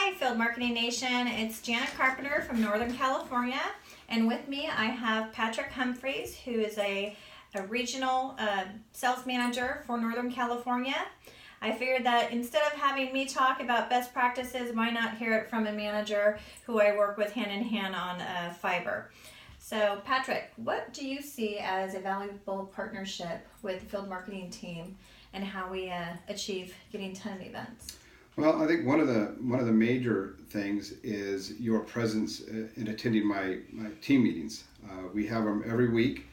Hi, Field Marketing Nation. It's Janet Carpenter from Northern California, and with me I have Patrick Humphreys, who is a regional sales manager for Northern California. I figured that instead of having me talk about best practices, why not hear it from a manager who I work with hand in hand on fiber. So, Patrick, what do you see as a valuable partnership with the field marketing team and how we achieve getting tenant events? Well, I think one of the major things is your presence in attending my team meetings. We have them every week.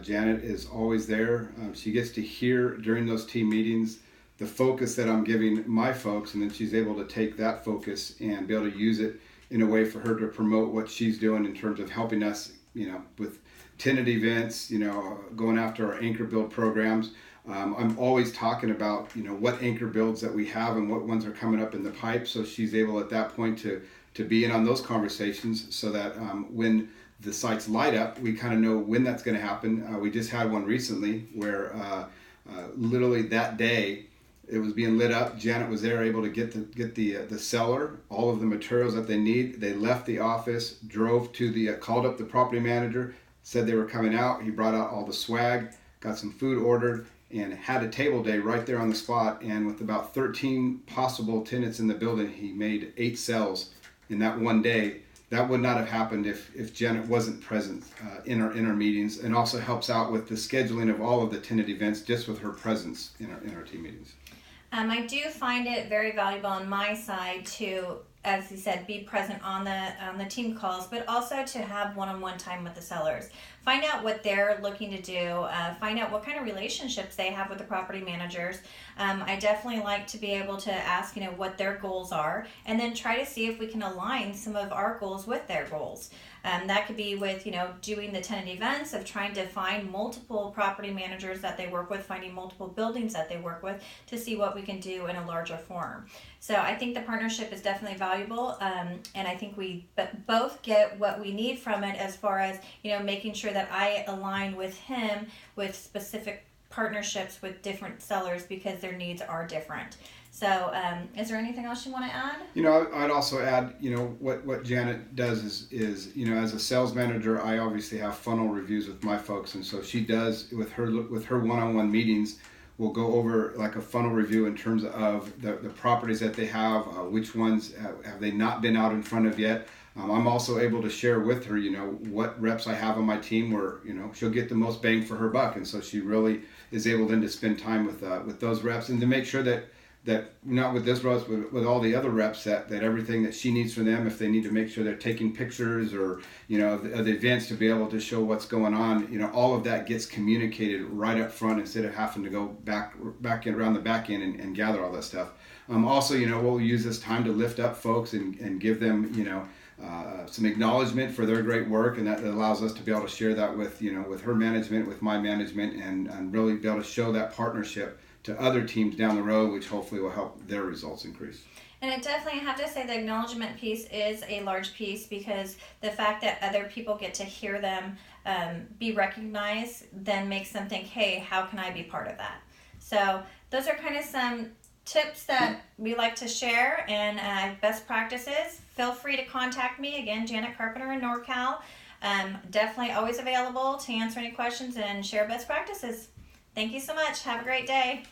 Janet is always there. She gets to hear during those team meetings the focus that I'm giving my folks, and then she's able to take that focus and be able to use it in a way for her to promote what she's doing in terms of helping us, with tenant events, going after our anchor build programs. I'm always talking about, what anchor builds that we have and what ones are coming up in the pipe. So she's able at that point to be in on those conversations so that when the sites light up, we kind of know when that's going to happen. We just had one recently where literally that day it was being lit up. Janet was there able to get the seller, all of the materials that they need. They left the office, drove to called up the property manager, said they were coming out. He brought out all the swag, got some food ordered, and had a table day right there on the spot. And with about 13 possible tenants in the building, he made 8 sales in that one day. That would not have happened if Janet wasn't present in our meetings, and also helps out with the scheduling of all of the tenant events just with her presence in our team meetings. I do find it very valuable on my side to, as you said, be present on the team calls, but also to have one-on-one time with the sellers. Find out what they're looking to do. Find out what kind of relationships they have with the property managers. I definitely like to be able to ask, what their goals are, and then try to see if we can align some of our goals with their goals. That could be with, doing the tenant events, of trying to find multiple property managers that they work with, finding multiple buildings that they work with to see what we can do in a larger form. So I think the partnership is definitely valuable, and I think we both get what we need from it as far as, making sure that I align with him with specific partnerships with different sellers because their needs are different. So is there anything else you want to add? I'd also add, what Janet does is as a sales manager, I obviously have funnel reviews with my folks, and so she does with her one-on-one meetings. We'll go over like a funnel review in terms of the properties that they have, which ones have they not been out in front of yet. I'm also able to share with her, what reps I have on my team where, she'll get the most bang for her buck. And so she really is able then to spend time with those reps and to make sure that not with this reps, but with all the other reps, that everything that she needs from them, if they need to make sure they're taking pictures or, of the events to be able to show what's going on, all of that gets communicated right up front instead of having to go back in, around the back end and gather all that stuff. Also, we'll use this time to lift up folks and give them, some acknowledgement for their great work, and that allows us to be able to share that with with her management, with my management, and really be able to show that partnership to other teams down the road, which hopefully will help their results increase. And I definitely have to say the acknowledgement piece is a large piece, because the fact that other people get to hear them be recognized then makes them think, hey, how can I be part of that? So those are kind of some tips that we like to share, and best practices. Feel free to contact me again, Janet Carpenter in NorCal. Definitely always available to answer any questions and share best practices. Thank you so much. Have a great day.